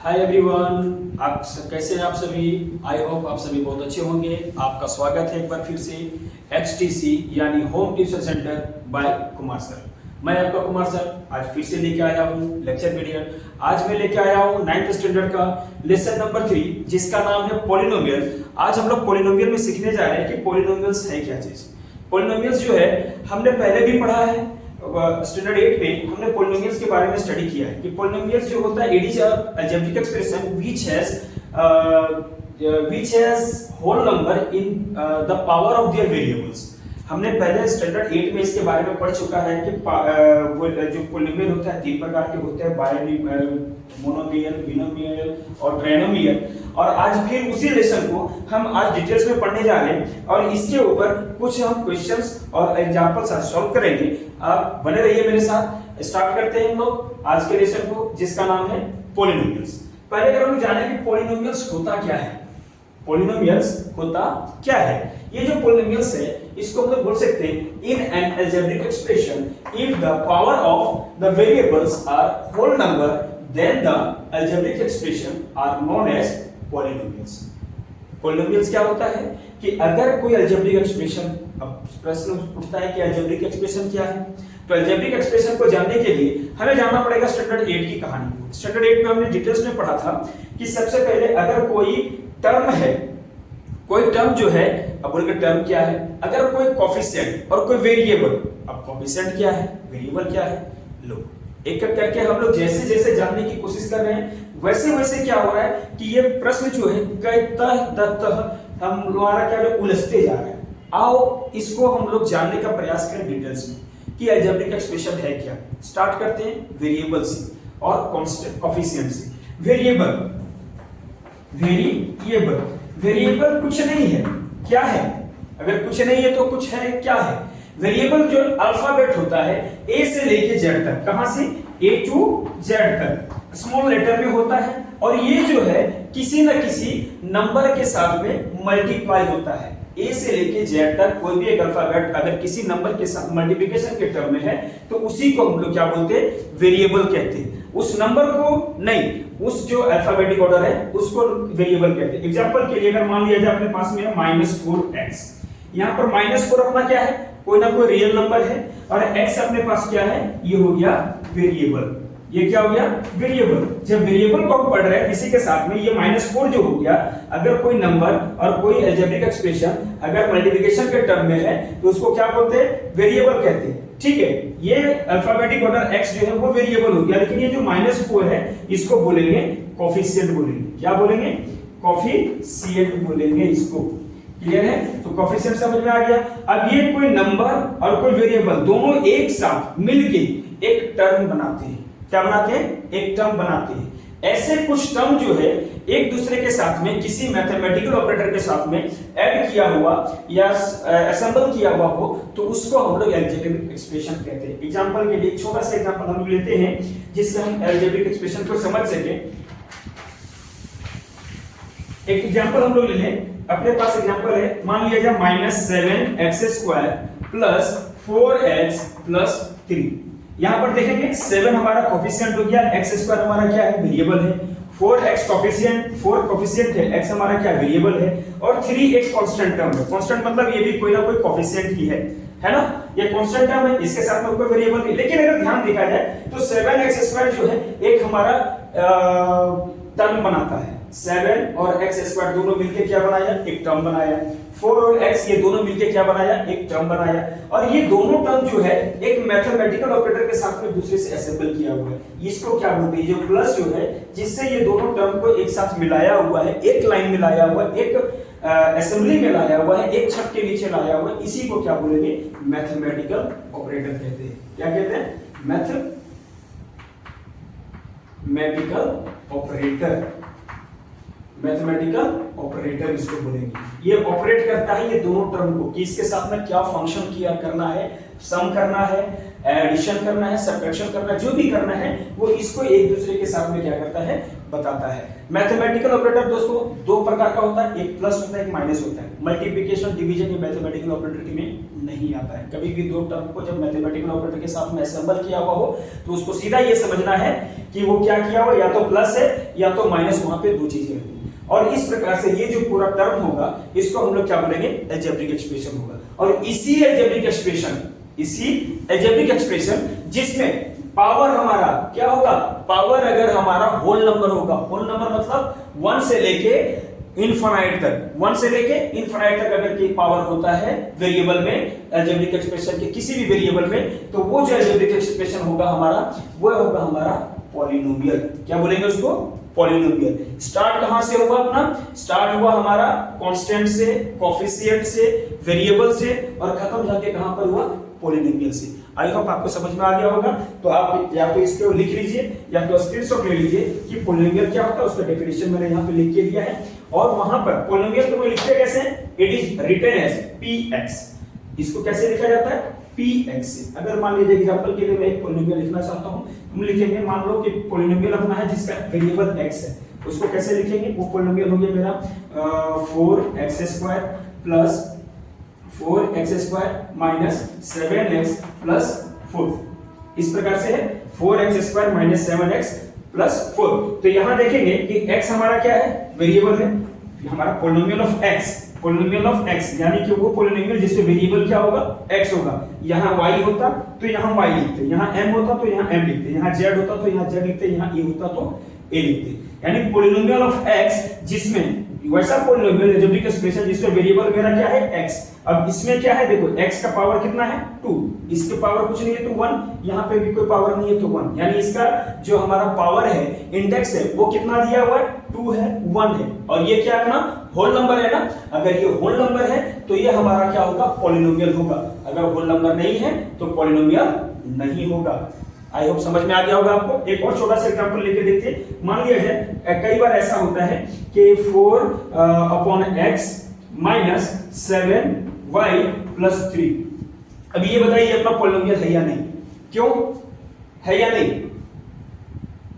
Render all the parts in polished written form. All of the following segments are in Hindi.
हाय एवरीवन, आप कैसे हैं आप सभी। आई होप आप सभी बहुत अच्छे होंगे। आपका स्वागत है एक बार फिर से HTC यानी home tuition centre by Kumar sir. मैं आपका कुमार सर आज फिर से लेके आया हूँ लेक्चर वीडियो। आज मैं लेके आया हूँ 9th स्टैंडर्ड का लेसन नंबर 3 जिसका नाम है पॉलिनोमियल। आज हम लोग पॉलिनोमियल में सीखने जा रहे हैं कि पॉलिनोमियल्स है क्या चीज। पॉलिनोमियल्स जो है हमने पहले भी पढ़ा है, स्टैंडर्ड 8 में हमने पॉलिनोमियल्स के बारे में स्टडी किया है कि पॉलिनोमियल्स जो होता है it is a algebraic expression which has whole number in the power of their variables. हमने पहले स्टैंडर्ड 8 में इसके बारे में पढ़ चुका है कि जो पॉलिनोमियल होता है 3 प्रकार के होते हैं, बायनोमियल, मोनोमियल, बिनोमियल और ट्राइनोमियल। और आज फिर उसी लेसन को हम आज डिटेल्स में पढ़ने जा रहे हैं और इसके ऊपर कुछ हम क्वेश्चंस और एग्जांपल्स सॉल्व करेंगे। आप बने रहिए मेरे साथ। स्टार्ट करते हैं हम लोग आज के लेसन को जिसका नाम है पॉलिनोमियल्स। पहले अगर हम जाने कि पॉलिनोमियल्स होता क्या है, पॉलिनोमियल्स होता क्या है। ये जो पॉलिनोमियल्स है इसको हम लोग बोल सकते हैं in an algebraic expression if the power of the variables are whole number then the algebraic expression are known as polynomials. Polynomials क्या होता है कि अगर कोई अलजेब्रिक एक्सप्रेशन, अब प्रश्न उठता है कि अलजेब्रिक एक्सप्रेशन क्या है, तो अलजेब्रिक एक्सप्रेशन को जानने के लिए हमें जानना पड़ेगा स्टैंडर्ड 8 की कहानी। स्टैंडर्ड 8 में हमने डिटेल्स में पढ़ा था कि सबसे पहले अगर कोई टर्म है, कोई टर्म जो है, अब बोलेंगे टर्म क्या है, अगर कोई कोफिशिएंट और कोई वेरिएबल। अब कोफिशिएंट क्या है, वेरिएबल क्या है, लो एक एक करके हम लोग जैसे जैसे जानने की कोशिश कर रहे हैं वैसे वैसे क्या हो रहा है कि ये प्रश्न जो है कई तह हम हमारा क्या जो उलझते जा रहे हैं। आओ इसको हम लोग जानने का प्रयास करें डिटेल्स में कि अलजेब्रिक एक्सप्रेशन है क्या। स्टार्ट करते हैं वेरिएबल से और कांस्टेंट कोफिशिएंट से। वेरिएबल वेरिएबल कुछ नहीं है, क्या है, अगर कुछ नहीं है तो कुछ है, क्या है। वेरिएबल जो अल्फाबेट होता है ए से लेके जेड तक, कहां से ए टू जेड तक स्मॉल लेटर में होता है और ये जो है किसी न किसी नंबर के साथ में मल्टीप्लाई होता है। ए से लेके जेड तक कोई भी एक अल्फाबेट अगर किसी नंबर के साथ मल्टीप्लिकेशन के टर्म में है तो उसी को हम लोग क्या बोलते हैं, वेरिएबल कहते हैं। उस नंबर को नहीं, उस जो अल्फाबेटिक ऑर्डर है उसको वेरिएबल कहते हैं। एग्जांपल के लिए अगर मान लिया जाए अपने पास में है -4x, यहां पर -4 अपना क्या है, कोई ना कोई रियल नंबर है और x अपने पास क्या है, ये हो गया वेरिएबल। ये क्या हो गया, वेरिएबल। जब वेरिएबल को हम पढ़ रहे हैं इसी के साथ में ये -4 जो हो गया, अगर कोई नंबर और कोई अलजेब्रिक एक्सप्रेशन अगर मल्टीप्लिकेशन के टर्म में है तो उसको क्या बोलते हैं, वेरिएबल कहते हैं। ठीक है, ये अल्फाबेटिक ऑर्डर x जो है वो वेरिएबल हो गया, लेकिन ये जो -4 है इसको बोलेंगे कोफिशिएंट बोलेंगे। क्या बोलेंगे, कोफिशिएंट बोलेंगे इसको। क्लियर है, तो कोफिशिएंट समझ में आ गया। अब ये कोई नंबर और कोई वेरिएबल दोनों एक साथ मिलके एक टर्म बनाते हैं। क्या बनाते हैं, एक टर्म बनाते हैं। ऐसे कुछ टर्म जो है एक दूसरे के साथ में किसी मैथमेटिकल ऑपरेटर के साथ में ऐड किया हुआ या असेंबल किया हुआ हो तो उसको हम लोग अलजेब्रिक एक्सप्रेशन कहते हैं। एग्जांपल के लिए एक छोटा सा एग्जांपल हम लेते हैं जिससे हम अलजेब्रिक एक्सप्रेशन को समझ सके। एक एग्जांपल हम लोग ले लें, अपने पास एग्जांपल है, मान लिया जाए -7x² प्लस 4x प्लस 3। यहां पर देखेंगे 7 हमारा कोफिशिएंट हो गया, x² हमारा क्या है, वेरिएबल है। 4x कोफिशिएंट, 4 कोफिशिएंट है, x हमारा क्या वेरिएबल है और 3 एक कांस्टेंट टर्म है। कांस्टेंट मतलब ये भी कोई ना कोई कोफिशिएंट ही है ना, ये कांस्टेंट टर्म है, इसके साथ में कोई वेरिएबल नहीं। लेकिन अगर ध्यान देखा जाए तो 7x² जो है एक हमारा टर्म बनाता है। 7 और x² दोनों मिलकर क्या बनाया, एक टर्म बनाया। 4 और x ये दोनों मिलकर क्या बनाया, एक टर्म बनाया। और ये दोनों टर्म जो है एक मैथमेटिकल ऑपरेटर के साथ में दूसरे से असेंबल किया हुआ है। इसको क्या बोलते हैं, जो प्लस जो है जिससे ये दोनों टर्म को एक साथ मिलाया हुआ है, एक लाइन में लाया हुआ है, एक असेंबली में लाया हुआ है, एक छत के नीचे लाया हुआ है, इसी को क्या बोलेंगे, मैथमेटिकल ऑपरेटर कहते हैं। क्या कहते हैं, मैथमेटिकल ऑपरेटर, मैथमेटिकल ऑपरेटर इसको बोलेंगे। ये ऑपरेट करता है ये दोनों टर्म को कि इसके साथ में क्या फंक्शन किया करना है, सम करना है, एडिशन करना है, सब्ट्रैक्शन करना है, जो भी करना है वो इसको एक दूसरे के साथ में क्या करता है, बताता है। मैथमेटिकल ऑपरेटर दोस्तों दो प्रकार का होता है, एक प्लस होता है, एक माइनस होता है। मल्टीप्लिकेशन डिवीजन ये मैथमेटिकल ऑपरेटर में नहीं आता है। कभी भी दो टर्म को जब मैथमेटिकल ऑपरेटर के साथ में असेंबल किया हुआ हो तो उसको सीधा ये समझना है कि वो क्या किया हुआ, या तो प्लस है या तो माइनस, वहां पे दो चीजें हैं। और इस प्रकार से ये जो पूरा टर्म होगा इसको हम लोग क्या बोलेंगे, अलजेब्रिक एक्सप्रेशन होगा। और इसी अलजेब्रिक एक्सप्रेशन जिसमें पावर हमारा क्या होगा, पावर अगर हमारा होल नंबर होगा, होल नंबर मतलब 1 से लेके इनफाइनाइट तक, 1 से लेके इनफाइनाइट तक अगर की पावर होता है वेरिएबल में, अलजेब्रिक एक्सप्रेशन के किसी भी वेरिएबल में, तो वो जो अलजेब्रिक एक्सप्रेशन होगा हमारा, वो होगा हमारा पॉलिनोमियल। क्या बोलेंगे उसको, पॉलिनोमियल। स्टार्ट कहां से होगा अपना, स्टार्ट हुआ हमारा कांस्टेंट से, कोएफिशिएंट से, वेरिएबल से, और खत्म जाके कहां पर हुआ, पॉलिनोमियल से। आई होप आपको समझ में आ गया होगा। तो आप या तो इसको लिख लीजिए या तो स्क्रीनशॉट ले लीजिए कि पॉलिनोमियल क्या होता है, उसका डेफिनेशन मैंने यहां पे लिख के दिया है। और वहां पर पॉलिनोमियल को लिखते कैसे, it is written as px। इसको कैसे लिखा जाता है, px से। अगर मान लीजिए एग्जांपल के लिए मैं एक पॉलिनोमियल लिखना चाहता हूं, हम लिखेंगे, मान लो कि पॉलिनोमियल अपना है जिसका वेरिएबल x है, उसको कैसे लिखेंगे, वो पॉलिनोमियल हो गया मेरा 4x² plus 4x² minus 7x plus 4। इस प्रकार से है 4x² माइनस 7x प्लस 4। तो यहां देखेंगे कि x हमारा क्या है, वेरिएबल है, हमारा polynomial of x, polynomial of x यानी कि वो पॉलिनोमियल जिसमें वेरिएबल क्या होगा, x होगा। यहां y होता तो यहां y लिखते, यहां m होता तो यहां m लिखते, यहां z होता तो यहां z लिखते, यहां e होता तो a लिखते। यानी पॉलिनोमियल ऑफ x जिसमें वैसा पॉलिनोमियल अलजेब्रिक एक्सप्रेशन जिसमें वेरिएबल मेरा क्या है, x। अब इसमें क्या है, देखो x का पावर कितना है, 2, इसके पावर कुछ नहीं है तो 1, यहाँ पे भी कोई पावर नहीं है तो 1, यानी इसका जो हमारा पावर है, इंडेक्स है, वो कितना दिया हुआ है, 2 है, 1 है। और ये क्या अपना होल नंबर है ना, अगर ये होल नंबर है तो ये हमारा क्या होगा, पॉलिनोमियल होगा। अगर होल नंबर नहीं है तो पॉलिनोमियल नहीं होगा। आई होप समझ में आ गया होगा आपको। एक और छोटा सा एग्जांपल लेके देखते हैं। मान लिया जाए कई बार ऐसा होता है कि 4/x माइनस 7y प्लस 3। अब ये बताइए अपना पॉलिनोमियल है या नहीं, क्यों है या नहीं।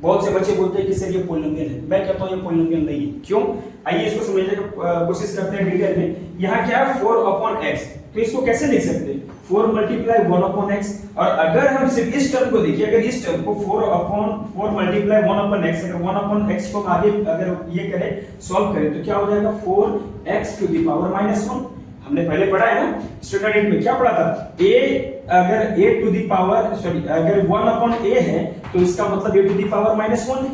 बहुत से बच्चे बोलते हैं कि सर ये पॉलिनोमियल है, मैं कहता हूं ये पॉलिनोमियल नहीं है, क्यों। आइए इसको समझने की कोशिश करते हैं डिटेल में। यहाँ क्या है 4/x, तो इसको कैसे लिख सकते हैं, 4 मल्टीप्लाई 1/x। और अगर हम सिर्फ इस टर्म को देखिए, अगर इस टर्म को 4 मल्टीप्लाई 1/x, अगर 1/x को आगे अगर ये करें, सॉल्व करें, तो क्या हो जाएगा 4x टू द पावर -1। हमने पहले पढ़ा है ना स्टैंडर्ड 8 में, क्या पढ़ा था, अगर a to the power sorry अगर 1/a है तो इसका मतलब a टू द पावर -1 है,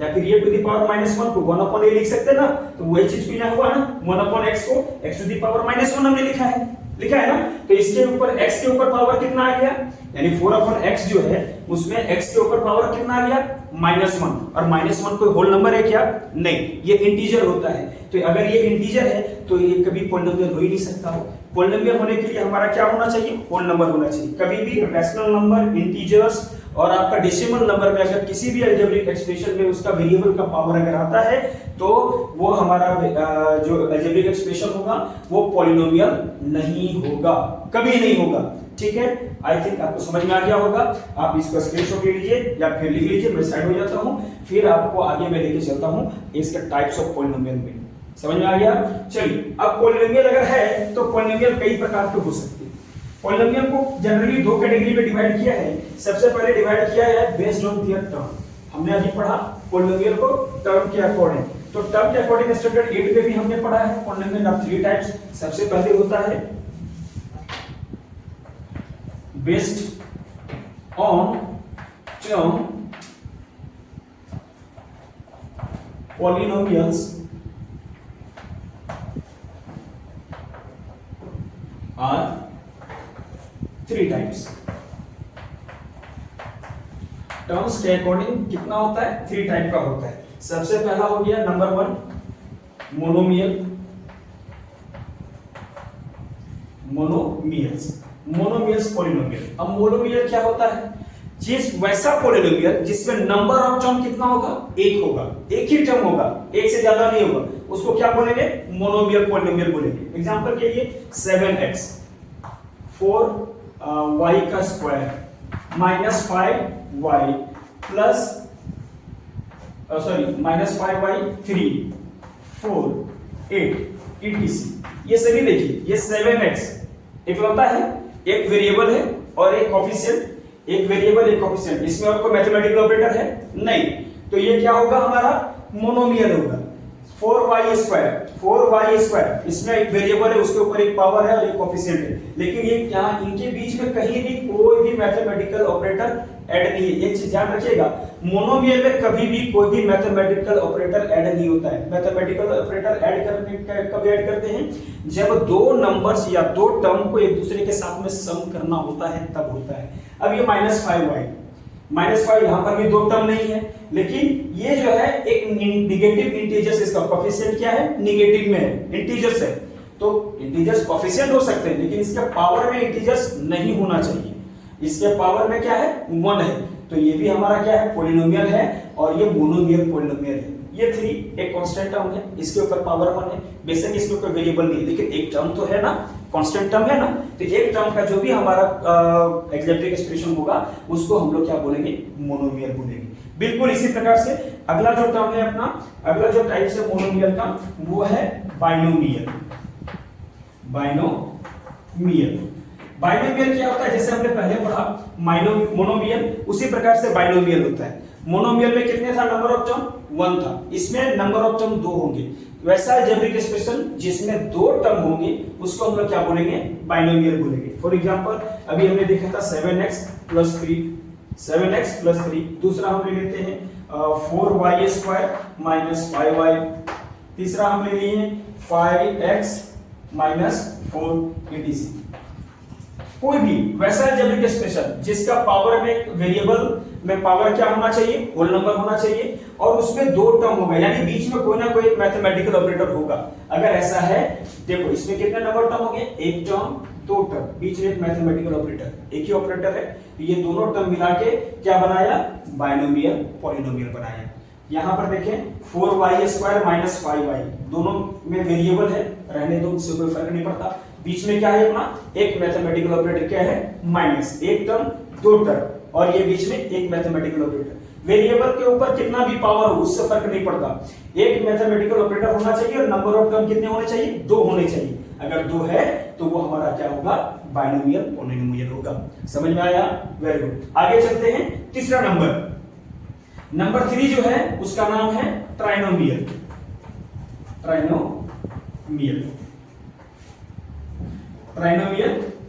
या फिर a टू द पावर -1 को 1/a लिख सकते हैं ना। तो वही चीज यहाँ हुआ ना, 1/x को x टू द पावर -1 हमने लिखा है ना। तो इसके ऊपर x के ऊपर पावर कितना आ गया, यानी 4/x जो है उसमें x के ऊपर पावर कितना आ गया, -1। और -1 कोई होल नंबर है क्या, नहीं, ये इंटीजर होता है। तो अगर ये इंटीजर है तो ये कभी पॉलिनोमियल हो ही नहीं सकता हो। पॉलिनोमियल होने के लिए हमारा क्या होना चाहिए, होल नंबर होना चाहिए। कभी भी रैशनल नंबर, इंटीजर्स और आपका डेसिमल नंबर में अगर किसी भी अलजेब्रिक एक्सप्रेशन में उसका वेरिएबल का पावर अगर आता है तो वो हमारा जो अलजेब्रिक एक्सप्रेशन होगा वो पॉलिनोमियल नहीं होगा, कभी नहीं होगा। ठीक है, आई थिंक आपको समझ में आ गया होगा। आप इसको स्क्रीनशॉट ले लीजिए या फिर लिख लीजिए, मैं साइड हो जाता हूं, फिर आपको आगे मैं लेके चलता हूं इसका टाइप्स ऑफ पॉलिनोमियल में। समझ में आ गया। चलिए, अब पॉलिनोमियल अगर है तो पॉलिनोमियल कई प्रकार के हो सकते हैं। पॉलिनोमियल को जनरली दो कैटेगरी में डिवाइड किया है। सबसे पहले डिवाइड किया है बेस्ड ऑन देयर टर्म। हमने अभी पढ़ा पॉलिनोमियल को टर्म के अकॉर्डिंग, तो टर्म के अकॉर्डिंग स्टैंडर्ड 8 में भी हमने पढ़ा है पॉलिनोमियल ऑफ 3 टाइप्स। सबसे पहले होता है based on term polynomials are 3 types. Terms के अकॉर्डिंग कितना होता है, 3 टाइप का होता है। सबसे पहला हो गया नंबर 1 मोनोमियल, मोनोमियल्स पॉलिनोमियल। अब मोनोमियल क्या होता है, जिस वैसा पॉलिनोमियल जिसमें नंबर ऑफ टर्म कितना होगा, एक होगा, एक ही टर्म होगा, एक से ज्यादा नहीं होगा, उसको क्या बोलेंगे, मोनोमियल पॉलिनोमियल बोलेंगे। एग्जांपल के लिए 7x 4y का square -5y plus sorry -5y3 4 8 etc। ये सभी देखिए, ये 7x इकलौता है, एक वेरिएबल है और एक कोफिशिएंट, एक वेरिएबल एक कोफिशिएंट, इसमें और कोई मैथमेटिकल ऑपरेटर है नहीं, तो ये क्या होगा हमारा मोनोमियल होगा। 4y2 इसमें एक वेरिएबल है, उसके ऊपर एक पावर है और एक कोफिशिएंट है, लेकिन ये यहाँ इनके बीच में कहीं भी कोई भी मैथमेटिकल ऑपरेटर ऐड नहीं है। एक चीज ध्यान रखिएगा, मोनोमियल में कभी भी कोई भी मैथमेटिकल ऑपरेटर ऐड नहीं होता है। मैथमेटिकल ऑपरेटर ऐड करने कब ऐड करते हैं, जब दो नंबर्स या दो टर्म को एक दूसरे के साथ में सम करना होता है, तब होता है। अब ये -5 यहां पर भी दो टर्म नहीं है, लेकिन ये जो है एक नेगेटिव इंटीजर्स, इसका कोफिशिएंट क्या है, नेगेटिव में है, इंटीजर्स है, तो इंटीजर्स कोफिशिएंट हो सकते हैं, लेकिन इसके पावर में इंटीजर्स नहीं होना चाहिए। इसके पावर में क्या है, 1 है, तो ये भी हमारा क्या है, पॉलिनोमियल है, और ये मोनोमियल पॉलिनोमियल है। ये 3 एक कांस्टेंट टर्म है, इसके ऊपर पावर 1 है, बेशक इसमें कोई वेरिएबल नहीं है, लेकिन एक टर्म तो है ना, कांस्टेंट टर्म है ना, तो एक टर्म का जो भी हमारा एग्जेक्टिव एक्सप्रेशन होगा उसको हम लोग क्या बोलेंगे, मोनोमियल बोलेंगे। बिल्कुल इसी प्रकार से अगला जो टर्म है अपना, अगला जो टाइप से मोनोमियल का, वो है बाइनोमियल। बाइनोमियल क्या होता है, जैसे हमने पहले पढ़ा मोनोमियल, उसी प्रकार से बाइनोमियल होता है। मोनोमियल में कितने था, नंबर ऑफ टर्म 1 था, इसमें नंबर ऑफ टर्म 2 होंगे। वैसा अलजेब्रिक एक्सप्रेशन जिसमें 2 टर्म होंगे उसको हम लोग क्या बोलेंगे, बाइनोमियल बोलेंगे। फॉर एग्जांपल अभी हमने देखा था 7x + 3, दूसरा हम ले लेते हैं 4y² - 5y, तीसरा हम ले लिए 5x - 4 etc। कोई भी वैसा अलजेब्रिक एक्सप्रेशन जिसका पावर में वेरिएबल में पावर क्या होना चाहिए, होल नंबर होना चाहिए, और उसमें 2 टर्म होगा, यानी बीच में कोई ना कोई मैथमेटिकल ऑपरेटर होगा। अगर ऐसा है, देखो इसमें कितने नंबर टर्म होंगे, 1 टर्म 2 टर्म, बीच में एक मैथमेटिकल ऑपरेटर, एक ही ऑपरेटर है, तो ये दोनों टर्म मिला के क्या बनाया, बाइनोमियल पॉलिनोमियल बनाया। यहां पर देखें 4y² - 5y, दोनों में वेरिएबल है, रहने दो, उससे कोई फर्क नहीं पड़ता। बीच में क्या है अपना, एक मैथमेटिकल ऑपरेटर क्या है, माइनस, एक टर्म 2 टर्म, और ये बीच में एक मैथमेटिकल ऑपरेटर। वेरिएबल के ऊपर कितना भी पावर हो उससे फर्क नहीं पड़ता, एक मैथमेटिकल ऑपरेटर होना चाहिए और नंबर ऑफ टर्म कितने होने चाहिए, 2 होने चाहिए। अगर 2 है तो वो हमारा क्या होगा, बाइनोमियल पॉलिनोमियल होगा। समझ में आया, वेरी गुड। आगे चलते हैं, तीसरा नंबर 3 जो है उसका नाम है ट्राइनोमियल।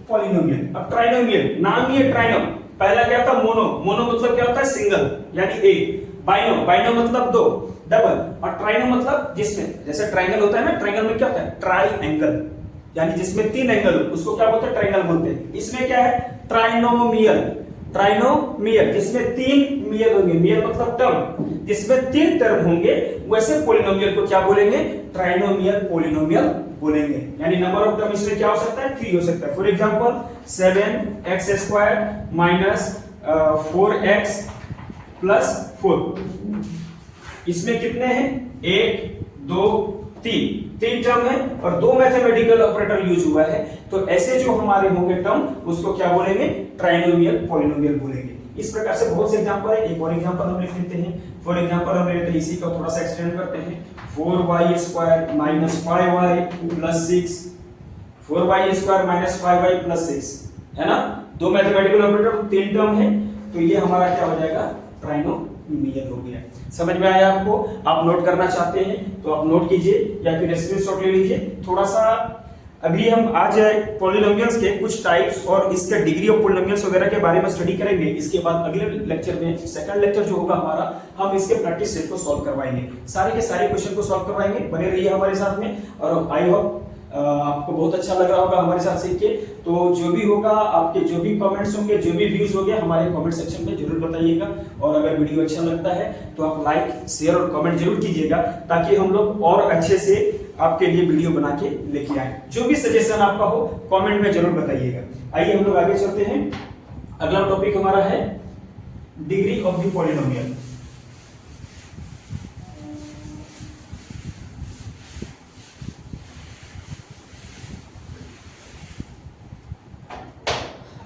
पॉलिनोमियल। अब ट्राइनोमियल नाम ही है, ट्राइनो, पहला क्या था, मोनो मतलब क्या होता है, सिंगल यानी एक, बाइनो मतलब 2, डबल, और ट्राइनो मतलब जिसमें, जैसे ट्राइंगल होता है ना, ट्राइंगल में क्या होता है, ट्राइएंगल, यानी जिसमें 3 एंगल उसको क्या बोलते हैं, ट्राइंगल बोलते हैं। इसमें क्या है, ट्राइनोमियल जिसमें 3 मियल होंगे, मियल मतलब टर्म, जिसमें 3 टर्म होंगे, वैसे पॉलिनोमियल को क्या बोलेंगे, ट्राइनोमियल पॉलिनोमियल बोलेंगे। यानी नंबर ऑफ टर्म इसमें क्या हो सकता है, 3 हो सकता है। फॉर एग्जांपल 7x² - 4x + 4, इसमें कितने हैं, 1 2 3 टर्म है और 2 मैथमेटिकल ऑपरेटर यूज हुआ है, तो ऐसे जो हमारे होंगे टर्म उसको क्या बोलेंगे, ट्राइनोमियल पॉलिनोमियल बोलेंगे। इस प्रकार से बहुत से एग्जांपल है, एक और एग्जांपल हम लिख लेते हैं। फॉर एग्जांपल हम लेते हैं, इसी का थोड़ा सा एक्सटेंड करते हैं, 4y² - 5y + 6, 4y² - 5y + 6, है ना, 2 मैथमेटिकल ऑपरेटर, 3 टर्म है, तो ये हमारा क्या हो जाएगा, ट्राइनोमियल हो गया। समझ में आया आपको? आप नोट करना चाहते हैं तो आप नोट कीजिए या फिर स्क्रीनशॉट ले लीजिए। थोड़ा सा अभी हम आज पॉलिनोमियल्स के कुछ टाइप्स और इसके डिग्री ऑफ पॉलिनोमियल्स वगैरह के बारे में स्टडी करेंगे। इसके बाद अगले लेक्चर में, सेकंड लेक्चर जो होगा हमारा, हम इसके प्रैक्टिस सेट को सॉल्व करवाएंगे, सारे के सारे क्वेश्चन को सॉल्व करवाएंगे। बने रहिए हमारे साथ में, और आई होप आपको बहुत अच्छा लग रहा होगा हमारे साथ सीख के। तो जो भी होगा, आपके जो भी कमेंट्स होंगे, जो भी व्यूज होंगे, हमारे कमेंट सेक्शन में जरूर बताइएगा। और अगर वीडियो अच्छा लगता है तो आप लाइक, शेयर और कमेंट जरूर कीजिएगा, ताकि हम लोग और अच्छे से आपके लिए वीडियो बना के लेके आए। जो भी सजेशन आपका हो कमेंट में जरूर बताइएगा। आइए हम लोग आगे चलते हैं। अगला टॉपिक हमारा है डिग्री ऑफ द पॉलिनोमियल।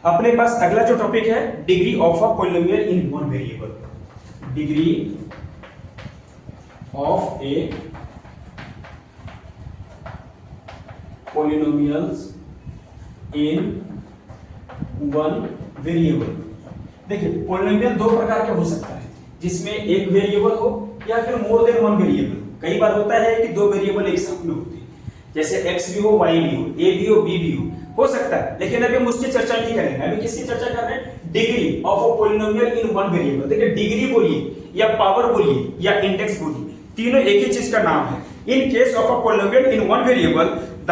अपने पास अगला जो टॉपिक है, degree of a polynomial in one variable. Degree of A polynomials in one variable. देखिए पॉलिनोमियल दो प्रकार का हो सकता है, जिसमें एक वेरिएबल हो या फिर मोर देन वन वेरिएबल। कई बार होता है कि दो वेरिएबल एक साथ में होते हैं, जैसे x भी हो, y भी हो, a भी हो, b भी हो सकता है। लेकिन अभी हम उसकी चर्चा नहीं करेंगे, अभी किसकी चर्चा कर रहे हैं? Degree of a polynomial in one variable. देखिए डिग्री बोलिए या पावर बोलिए या इंडेक्स बोलिए, तीनों एक ही चीज का नाम है। In case of a polynomial in one variable the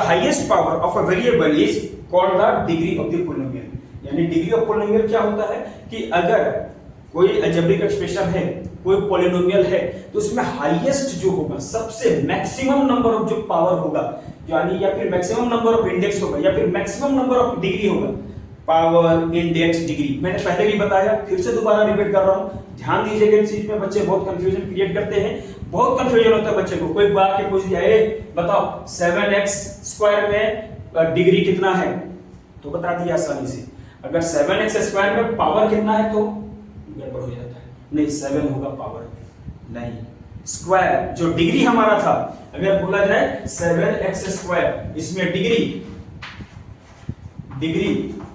highest power of a variable is called the degree of the polynomial. यानी डिग्री ऑफ पॉलिनोमियल क्या होता है कि अगर कोई अलजेब्रिक एक्सप्रेशन है, कोई पॉलिनोमियल है, तो उसमें हाईएस्ट जो होगा, सबसे मैक्सिमम नंबर ऑफ जो पावर होगा, यानी या फिर मैक्सिमम नंबर ऑफ इंडेक्स होगा या फिर मैक्सिमम नंबर ऑफ डिग्री होगा। पावर, इंडेक्स, डिग्री मैंने पहले भी बताया, फिर से दोबारा रिपीट कर रहा हूं। ध्यान दीजिएगा, इस चीज में बच्चे बहुत कंफ्यूजन क्रिएट करते हैं, बहुत कंफ्यूजन होता है बच्चे को। कोई बात के पूछ दिया, ए बताओ 7x² में डिग्री कितना है, तो बता दिया आसानी से। अगर 7x² में पावर कितना है तो गड़बड़ हो जाता है, नहीं 7 होगा पावर, नहीं स्क्वायर जो डिग्री हमारा था, अगर बोला जाए 7x², इसमें डिग्री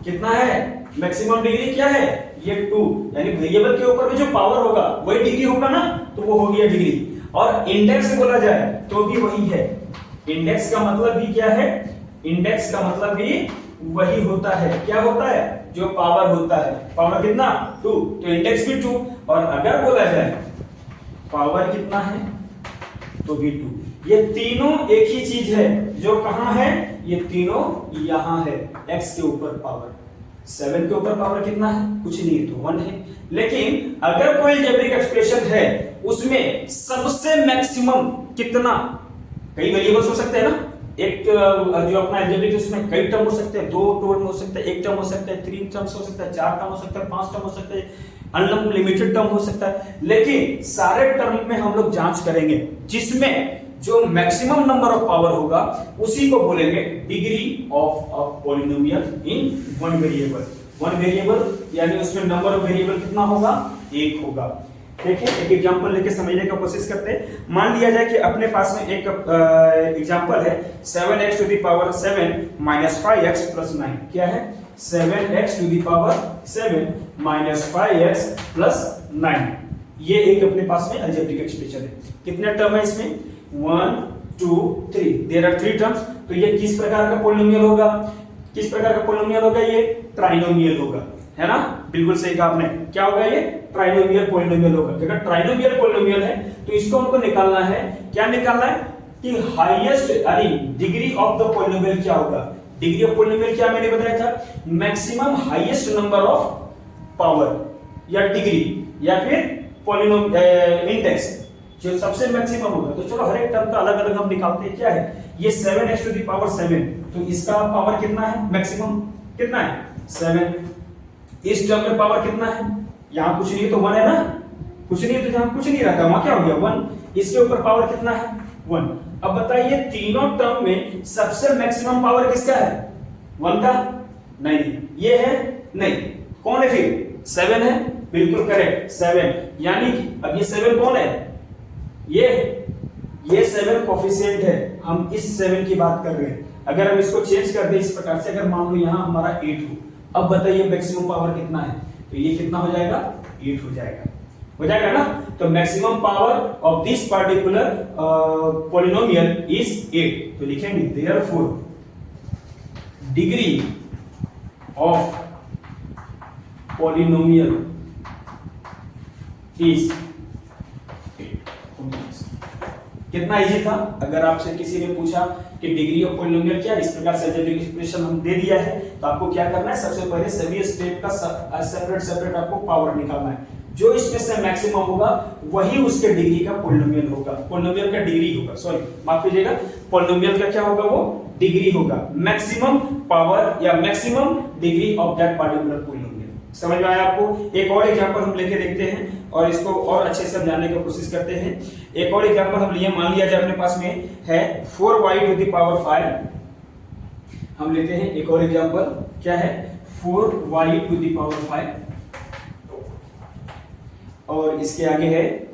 कितना है, मैक्सिमम डिग्री क्या है, ये 2, यानी वेरिएबल के ऊपर में जो पावर होगा वही डिग्री होगा ना, तो वो हो गया डिग्री। और इंडेक्स बोला जाए तो भी वही है। इंडेक्स का मतलब भी क्या है, इंडेक्स का मतलब भी वही होता है, क्या होता है, जो पावर होता है। पावर कितना 2, तो इंडेक्स भी 2। और अगर बोला जाए पावर कितना है तो भी 2। ये तीनों एक ही चीज है, जो कहां है, ये तीनों यहां है। x के ऊपर पावर, 7 के ऊपर पावर कितना है, कुछ नहीं तो 1 है। लेकिन अगर कोई अलजेब्रिक एक्सप्रेशन है, उसमें सबसे मैक्सिमम कितना, कई वेरिएबल्स हो सकते हैं ना, एक जो अपना अलजेब्रिक उसमें कई टर्म हो सकते हैं, 2 टर्म हो सकते हैं, 1 टर्म हो सकता है, 3 टर्म्स हो सकता है, 4 टर्म हो सकता है, 5 टर्म हो सकता है, अनलिमिटेड टर्म हो सकता है। लेकिन सारे टर्म में हम लोग जांच करेंगे, जिसमें जो मैक्सिमम नंबर ऑफ पावर होगा उसी को बोलेंगे degree of a polynomial in one variable. One variable यानी उसमें नंबर ऑफ वेरिएबल कितना होगा, 1 होगा। ठीक है, एक एग्जांपल लेके समझने का कोशिश करते हैं। मान लिया जाए कि अपने पास में एक एग्जांपल है 7x⁻7 - 5x + 9। क्या है, 7x⁻7 - 5x + 9। ये एक अपने पास में अलजेब्रिक एक्सप्रेशन है। कितने टर्म है इसमें, 1 2 3, देयर आर 3 टर्म्स। तो ये किस प्रकार का पॉलिनोमियल होगा, किस प्रकार का पॉलिनोमियल होगा, ये ट्राइनोमियल होगा, है ना, बिल्कुल सही कहा आपने। क्या होगा, ये ट्राइनोमियल पॉलिनोमियल होगा। अगर ट्राइनोमियल पॉलिनोमियल है तो इसको हमको निकालना है, क्या निकालना है कि हाईएस्ट यानी डिग्री ऑफ द पॉलिनोमियल क्या होगा। डिग्री ऑफ पॉलिनोमियल क्या मैंने बताया था, maximum highest number of power या डिग्री या फिर पॉलिनोमियल इंडेक्स जो सबसे मैक्सिमम होगा। तो चलो हर एक टर्म का अलग अलग हम निकालते हैं। क्या है, ये 7x⁻7, तो इसका पावर कितना है, मैक्सिमम कितना है 7। इस टर्म में पावर कितना है, यहां कुछ नहीं तो 1 है ना, कुछ नहीं तो जहां कुछ नहीं रहता वहां क्या हो गया 1। इसके ऊपर पावर कितना है 1। अब बताइए तीनों टर्म में सबसे मैक्सिमम पावर किसका है, 1 का, नहीं ये है, नहीं कौन है फिर, 7 है, बिल्कुल करेक्ट 7। यानी अब ये 7 कौन है, ये 7 कोफिशिएंट है। हम इस 7 की बात कर रहे हैं। अगर हम इसको चेंज कर दें इस प्रकार से, अगर मान लो यहां हमारा 8 हो, अब बताइए मैक्सिमम पावर कितना है, तो ये कितना हो जाएगा, 8 हो जाएगा ना। तो maximum power of this particular polynomial is 8। तो लिखेंगे therefore degree of polynomial is 8। कितना इजी था। अगर आपसे किसी ने पूछा कि डिग्री ऑफ पॉलिनोमियल क्या है, इस प्रकार से अलजेब्रिक एक्सप्रेशन हम दे दिया है, तो आपको क्या करना है, सबसे पहले सभी स्टेप का सेपरेट आपको पावर निकालना है। जो इसमें से मैक्सिमम होगा वही उसके डिग्री का पॉलिनोमियल होगा, पॉलिनोमियल का डिग्री होगा, सॉरी माफ कीजिएगा, पॉलिनोमियल का क्या होगा, वो डिग्री होगा, मैक्सिमम पावर या maximum degree of that particular polynomial. समझ में आया आपको। एक और एग्जांपल हम लेके देखते हैं और इसको और अच्छे से समझाने की कोशिश करते हैं। एक और एग्जांपल हम लिए, मान लिया जाए अपने पास में है 4y⁵। हम लेते हैं एक और एग्जांपल, क्या है 4y⁵ और इसके आगे है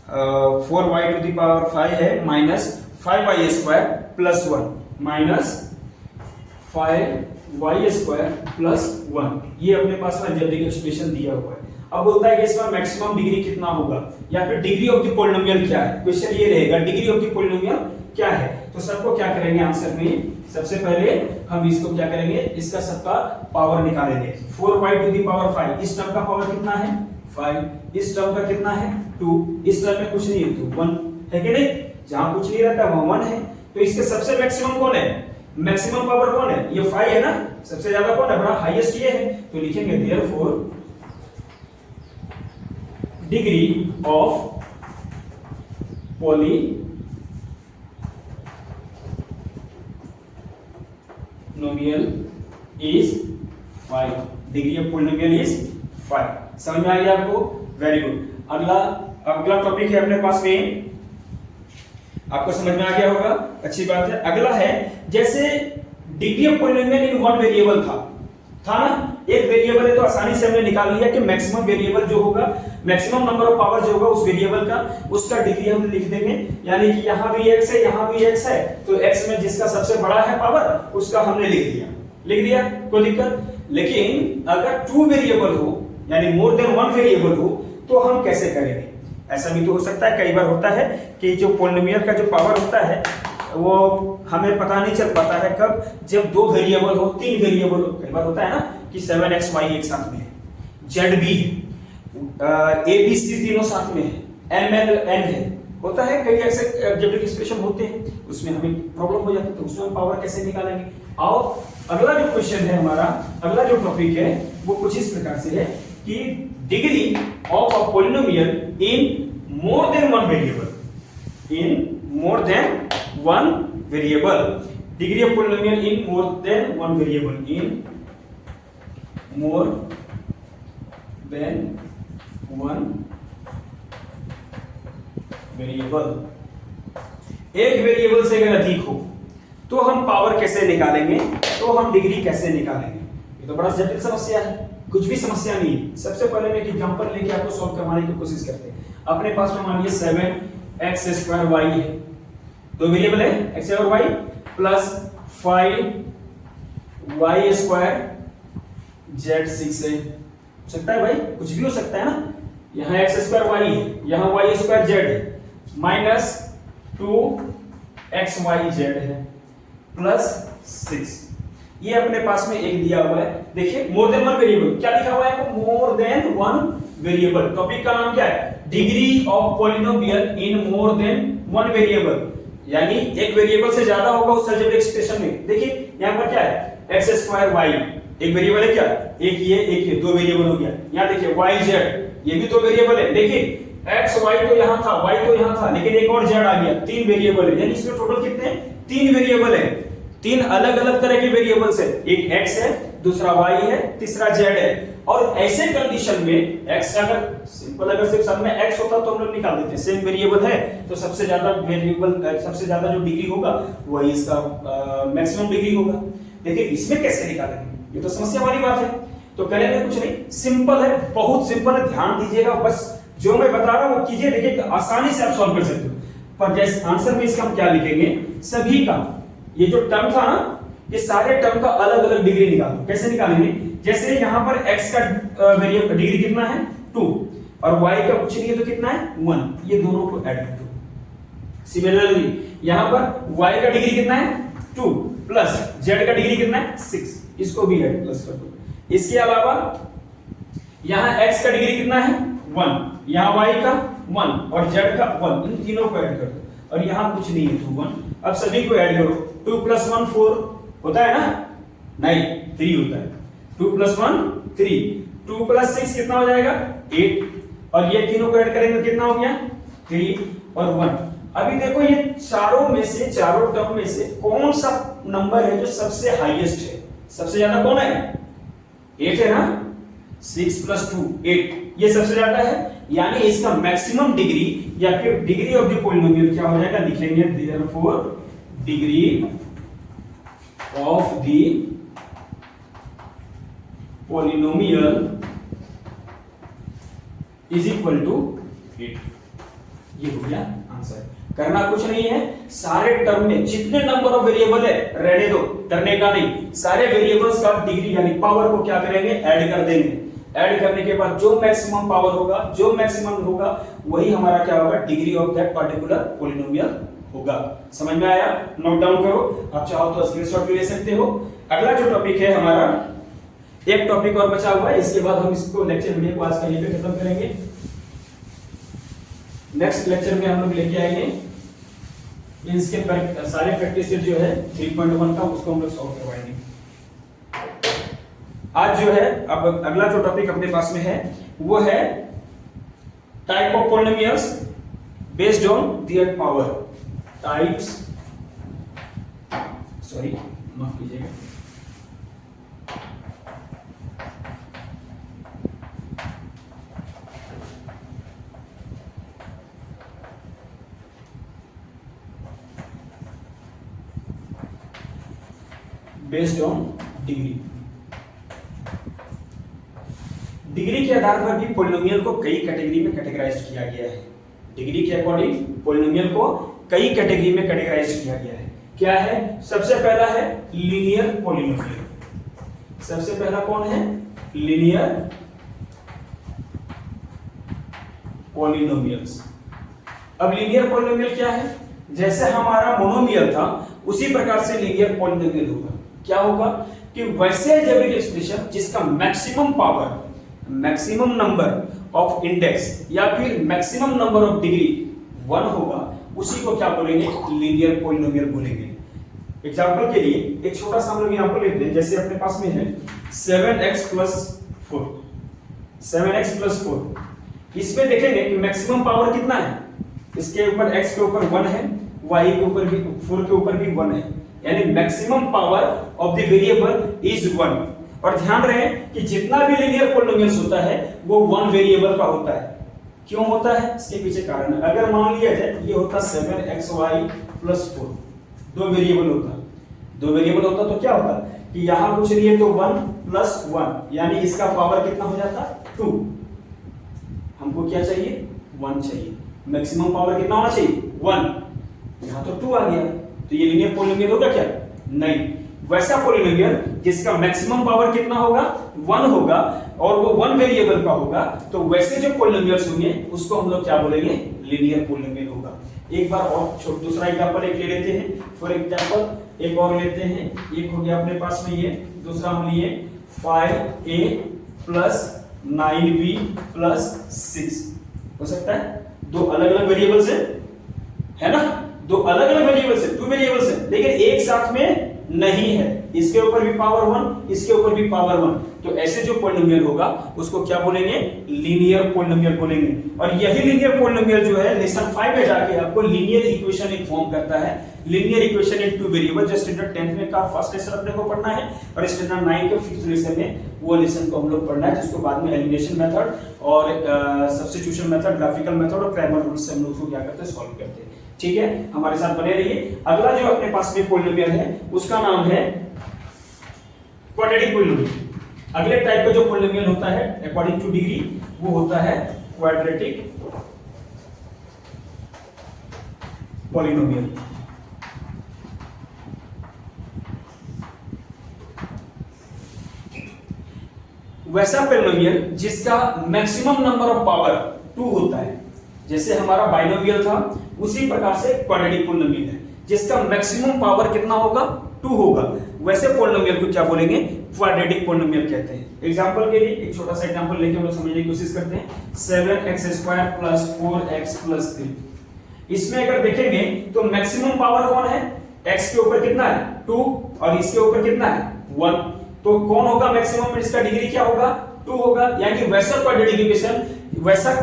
4y टू द पावर 5 है minus 5y square plus 1 minus 5y square plus 1, ये अपने पास में अलजेब्रिक एक्सप्रेशन दिया हुआ है। अब बोलता है कि इसका मैक्सिमम डिग्री कितना होगा या फिर डिग्री ऑफ द पॉलिनोमियल क्या है। क्वेश्चन ये रहेगा डिग्री ऑफ द पॉलिनोमियल क्या है। तो सबको क्या करेंगे आंसर में, सबसे पहले हम इसको क्या करेंगे, इसका सबका पावर निकालेंगे। 4y टू द पावर 5, इस टर्म का पावर कितना है 5, इस टर्म का कितना है 2, इस टर्म में कुछ नहीं है तो 1 है कि नहीं, जहां कुछ नहीं रहता वहां 1 है। तो इसके सबसे मैक्सिमम कौन है, मैक्सिमम पावर कौन है, ये 5 है ना, सबसे ज्यादा कौन है, बड़ा हाईएस्ट ये है। तो लिखेंगे therefore degree of polynomial is 5, degree of polynomial is 5। समझ में आ गया आपको, वेरी गुड। अगला टॉपिक है अपने पास में, आपको समझ में आ गया होगा, अच्छी बात है। अगला है जैसे degree of polynomial in one variable था ना, एक वेरिएबल है तो आसानी से हमने निकाल लिया कि मैक्सिमम वेरिएबल जो होगा, मैक्सिमम नंबर ऑफ पावर जो होगा उस वेरिएबल का, उसका डिग्री हम लिख देंगे। यानी कि यहां भी x है, यहां भी x है, तो x में जिसका सबसे बड़ा है पावर उसका हमने लिख दिया, कोई दिक्कत। लेकिन अगर टू वेरिएबल हो यानी मोर देन वन वेरिएबल हो तो हम कैसे करेंगे। ऐसा भी तो हो सकता है, कई बार होता है कि जो पॉलिनोमियल का जो पावर होता है वो हमें पता नहीं चल पाता है कब, जब दो वेरिएबल हो, तीन वेरिएबल हो। कई बार होता है ना कि 7xy एक साथ में है, z भी है, a b c तीनों साथ में है, m n है, होता है कई ऐसे अलजेब्रिक एक्सप्रेशन होते हैं, उसमें हमें प्रॉब्लम हो जाती है। तो उसमें हम पावर कैसे निकालेंगे। आओ अगला जो क्वेश्चन है हमारा, अगला जो टॉपिक है वो कुछ इस प्रकार से है कि degree of a polynomial in more than one variable, in more than one variable, degree of polynomial in more than one variable, in more than one variable. एक वेरिएबल से अगर अधिक हो तो हम पावर कैसे निकालेंगे, तो हम डिग्री कैसे निकालेंगे। ये तो बड़ा जटिल समस्या है, कुछ भी समस्या नहीं है। सबसे पहले मैं एक एग्जांपल लेके आपको सॉल्व करवाने की कोशिश करते हैं। अपने पास में मान लीजिए 7x स्क्वायर y है, दो वेरिएबल है x और y, plus 5y square z 6 है। हो सकता है भाई, कुछ भी हो सकता है ना, यहाँ x स्क्वायर y है, यहाँ y स्क्वायर z है, माइनस 2xyz है, प्लस 6। ये अपने पास में एक दिया हुआ है। देखिए मोर देन वन वेरिएबल, क्या लिखा हुआ है, more than one variable. Topic का नाम क्या है, degree of polynomial in more than one variable, यानी एक वेरिएबल से ज्यादा होगा उस अलजेब्रिक एक्सप्रेशन में। देखिए यहाँ पर क्या है, x स्क्वायर y, एक वेरिएबल है क्या, एक ये दो वेरिएबल हो गया। यहाँ देखिए yz, ये भी दो वेरिएबल है, लेकिन x y तो यहाँ था, y तो यहाँ था, लेकिन एक और z आ गया, तीन वेरिएबल है। यानी इसमें टोटल कितने हैं, तीन वेरिएबल है, तीन अलग अलग तरह के वेरिएबल्स है, एक x है, दूसरा y है, तीसरा z है। और ऐसे कंडीशन में x अगर सिंपल, अगर सिर्फ सब में x होता तो हम लोग निकाल देते, सेम वेरिएबल है तो सबसे ज्यादा वेरिएबल, सबसे ज्यादा जो डिग्री होगा वही इसका मैक्सिमम डिग्री होगा। लेकिन इसमें कैसे निकालेंगे, ये तो समस्या वाली बात है। तो करेंगे कुछ नहीं, सिंपल है, बहुत सिंपल है, ध्यान दीजिएगा, बस जो मैं बता रहा हूं वो कीजिए, देखिए आसानी से आप सॉल्व कर सकते हो। पर जैसे आंसर में इसका हम क्या लिखेंगे, सभी का ये जो टर्म था ना, ये सारे टर्म का अलग अलग डिग्री निकालो। कैसे निकालेंगे, जैसे यहाँ पर x का वेरिएबल डिग्री कितना है 2 और y का कुछ नहीं है तो कितना है 1, ये दोनों को ऐड कर दो। सिमिलरली यहाँ पर y का डिग्री कितना है 2 प्लस z का डिग्री कितना है 6, इसको भी ऐड प्लस कर दो। इसके अलावा यहाँ x का डिग्री कितना है 1, यहाँ y का 1 और z का 1, इन तीनों को ऐड कर दो। और यहाँ कुछ नहीं है तो 1, अब सभी को ऐड करो। 2 + 1 4 होता है ना, नहीं 3 होता है। 2 + 1 3, 2 + 6 कितना हो जाएगा 8, और ये तीनों को ऐड करेंगे कितना हो गया 3 और 1। अभी देखो ये चारों में से, चारों टर्म में से कौन सा नंबर है जो सबसे हाईएस्ट है, सबसे ज्यादा कौन है 8 है ना, 6 + 2 8, ये सबसे ज्यादा है। यानी इसका मैक्सिमम डिग्री या फिर डिग्री ऑफ द पॉलिनोमियल क्या हो जाएगा, लिखेंगे therefore degree of the polynomial is equal to 8। ये हो गया आंसर। करना कुछ नहीं है, सारे टर्म में जितने नंबर ऑफ वेरिएबल है रहने दो, डरने का नहीं। सारे वेरिएबल्स का डिग्री यानी पावर को क्या करेंगे, ऐड कर देंगे। ऐड करने के बाद जो मैक्सिमम पावर होगा, जो मैक्सिमम होगा, वही हमारा क्या होगा, degree of that particular polynomial होगा। समझ में आया? नोट डाउन करो, आप चाहो तो स्क्रीनशॉट भी ले सकते हो। अगला जो टॉपिक है हमारा, एक टॉपिक और बचा हुआ है, इसके बाद हम इसको लेक्चर वीडियो को आज का यहीं पे खत्म करेंगे। नेक्स्ट लेक्चर में हम लोग लेके आएंगे इसके सारे प्रैक्टिस सेट जो है 3.1 का, उसको हम लोग सॉल्व करवाएंगे। आज जो है, अब अगला जो टॉपिक अपने पास में है वो है type of polynomials based on their power. Types, sorry माफ कीजिएगा, बेस्ड ऑन डिग्री। डिग्री के आधार पर भी पॉलिनोमियल को कई कैटेगरी में कैटेगराइज किया गया है। डिग्री के अकॉर्डिंग पॉलिनोमियल को कई कैटेगरी में कैटेगराइज किया गया है। क्या है? सबसे पहला है लीनियर पॉलिनोमियल। सबसे पहला कौन है? Linear polynomials. अब लीनियर पॉलिनोमियल क्या है? जैसे हमारा मोनोमियल था उसी प्रकार से लीनियर पॉलिनोमियल होगा। क्या होगा कि वैसे अलजेब्रिक एक्सप्रेशन जिसका maximum power, maximum number of index या फिर मैक्सिमम नंबर ऑफ डिग्री 1 होगा, उसी को क्या बोलेंगे? लीनियर पॉलिनोमियल बोलेंगे। एग्जांपल के लिए एक छोटा सा हम लोग यहां पर लेते हैं, जैसे अपने पास में है 7x + 4, 7x + 4। इसमें देखेंगे कि मैक्सिमम पावर कितना है, इसके ऊपर x के ऊपर 1 है, y के ऊपर भी 4 के ऊपर भी 1 है, यानी maximum power of the variable is 1। और ध्यान रहे कि जितना भी लीनियर पॉलिनोमियल्स होता है वो 1 वेरिएबल का होता है। क्यों होता है? इसके पीछे कारण है। अगर मान लिया जाए ये होता 7xy + 4, 2 वेरिएबल होता, 2 वेरिएबल होता तो क्या होता कि यहां कुछ नहीं है तो 1 + 1, यानी इसका पावर कितना हो जाता? 2। हमको क्या चाहिए? 1 चाहिए। मैक्सिमम पावर कितना होना चाहिए? 1। यहां तो 2 आ गया, तो ये लीनियर पॉलिनोमियल होगा क्या? नहीं। वैसा पॉलिनोमियल जिसका मैक्सिमम पावर कितना होगा? 1 होगा और वो 1 वेरिएबल का होगा, तो वैसे जो पॉलिनोमियल्स होंगे उसको हम लोग क्या बोलेंगे? लीनियर पॉलिनोमियल होगा। एक बार और दूसरा एग्जांपल एक ले लेते हैं। फॉर एग्जांपल एक और लेते हैं, एक हो गया अपने पास में ये, दूसरा हम लिए 5a + 9b + 6। हो सकता है 2 अलग-अलग वेरिएबल्स है ना, 2 अलग-अलग वेरिएबल्स है, 2 वेरिएबल्स है, लेकिन एक साथ में नहीं है। इसके ऊपर भी पावर 1, इसके ऊपर भी पावर 1, तो ऐसे जो पॉलिनोमियल होगा उसको क्या बोलेंगे? लीनियर पॉलिनोमियल बोलेंगे। और यही लीनियर पॉलिनोमियल जो है लेसन 5 में जाके आपको लीनियर इक्वेशन एक फॉर्म करता है। लीनियर इक्वेशन इन 2 वेरिएबल, जो स्टैंडर्ड 10th में का फर्स्ट लेसन अपने को पढ़ना है, और स्टैंडर्ड 9 के 5th लेसन में वो लेसन को हम लोग पढ़ना है, जिसको बाद में एलिमिनेशन मेथड और सब्स्टिट्यूशन मेथड, ग्राफिकल मेथड और क्रैमर रूल से हम लोग उसको क्या करते हैं? सॉल्व करते हैं। ठीक है, हमारे साथ बने रहिए। अगला जो अपने पास में पॉलिनोमियल है उसका नाम है क्वाड्रेटिक पॉलिनोमियल। अगले टाइप का जो पॉलिनोमियल होता है अकॉर्डिंग टू डिग्री वो होता है क्वाड्रेटिक पॉलिनोमियल। वैसा पॉलिनोमियल जिसका मैक्सिमम नंबर ऑफ पावर 2 होता है। जैसे हमारा बाइनोमियल था उसी प्रकार से क्वाड्रेटिक पॉलिनोमियल है जिसका मैक्सिमम पावर कितना होगा? 2 होगा। वैसे पॉलिनोमियल को क्या बोलेंगे? क्वाड्रेटिक पॉलिनोमियल कहते हैं। एग्जांपल के लिए एक छोटा सा एग्जांपल लेके हम लोग समझने की कोशिश करते हैं। 7x² + 4x + 3। इसमें अगर देखेंगे तो मैक्सिमम पावर कौन है? x के ऊपर कितना है? 2, और इसके ऊपर कितना है? 1। तो कौन होगा मैक्सिमम? इसका डिग्री क्या होगा? 2 होगा। यानी वैसा क्वाड्रेटिक इक्वेशन, वैसा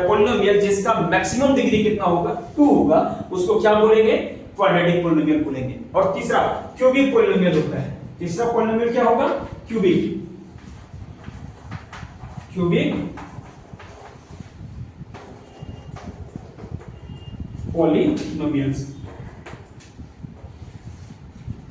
पॉलिनोमियल जिसका मैक्सिमम डिग्री कितना होगा? 2 होगा, उसको क्या बोलेंगे? क्वाड्रेटिक पॉलिनोमियल बोलेंगे। और तीसरा क्यूबिक पॉलिनोमियल होता है। तीसरा पॉलिनोमियल क्या होगा? क्यूबिक। Cubic polynomials.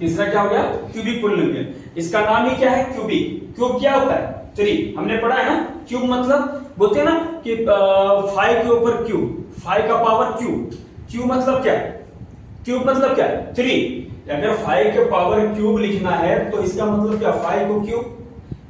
तीसरा क्या हो गया? Cubic polynomial. इसका नाम ही क्या है? क्यूबिक। क्यूब क्या होता है? 3 हमने पढ़ा है ना। क्यूब मतलब बोलते हैं ना कि 5 के ऊपर क्यूब, 5 का पावर क्यूब, क्यूब मतलब क्या, क्यूब मतलब क्या 3। अगर 5 के पावर क्यूब लिखना है तो इसका मतलब क्या 5 को क्यूब,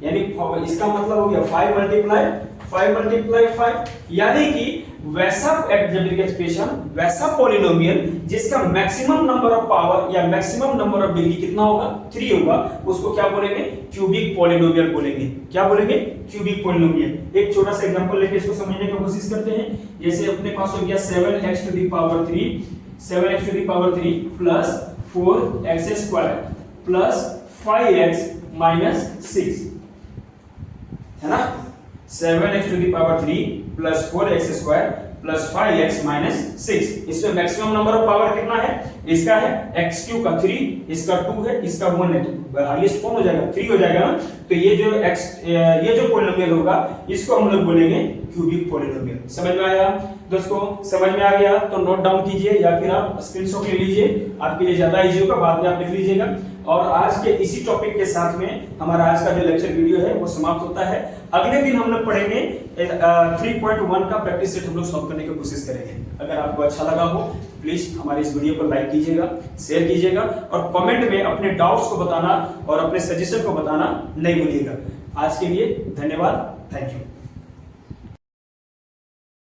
यानी इसका मतलब हो गया 5 मल्टीप्लाई 5, यानी कि वैसा एल्जेब्रिक एक्सप्रेशन, वैसा पॉलिनोमियल जिसका मैक्सिमम नंबर ऑफ पावर या मैक्सिमम नंबर ऑफ डिग्री कितना होगा 3 होगा, उसको क्या बोलेंगे क्यूबिक पॉलिनोमियल बोलेंगे। क्या बोलेंगे क्यूबिक पॉलिनोमियल। एक छोटा सा एग्जांपल लेके इसको समझने की कोशिश करते हैं। जैसे अपने पास हो गया 7x to the power 3, 7x to the power 3 plus 4x square plus 5x minus 6, है ना। 7x to the power 3 plus 4x square plus 5x minus 6। इसमें मैक्सिमम नंबर ऑफ पावर कितना है, इसका है x क्यूब का 3, इसका 2 है, इसका 1 है, तो हाईएस्ट कौन हो जाएगा 3 हो जाएगा ना। तो ये जो पॉलिनोमियल होगा इसको हम लोग बोलेंगे क्यूबिक पॉलिनोमियल। समझ में आया दोस्तों? समझ में आ गया तो नोट डाउन कीजिए या फिर आप स्क्रीनशॉट ले लीजिए, आपके लिए ज्यादा इजी होगा, बाद में आप लिख लीजिएगा। और आज के इसी टॉपिक के साथ में हमारा आज का जो लेक्चर वीडियो है वो समाप्त होता है। अगले दिन हम लोग पढ़ेंगे 3.1 का प्रैक्टिस सेट हम लोग सॉल्व करने की कोशिश करेंगे। अगर आपको अच्छा लगा हो प्लीज हमारे इस वीडियो को लाइक कीजिएगा, शेयर कीजिएगा और कमेंट में अपने डाउट्स को बताना और अपने सजेशन को बताना नहीं भूलिएगा। आज के लिए धन्यवाद, थैंक यू।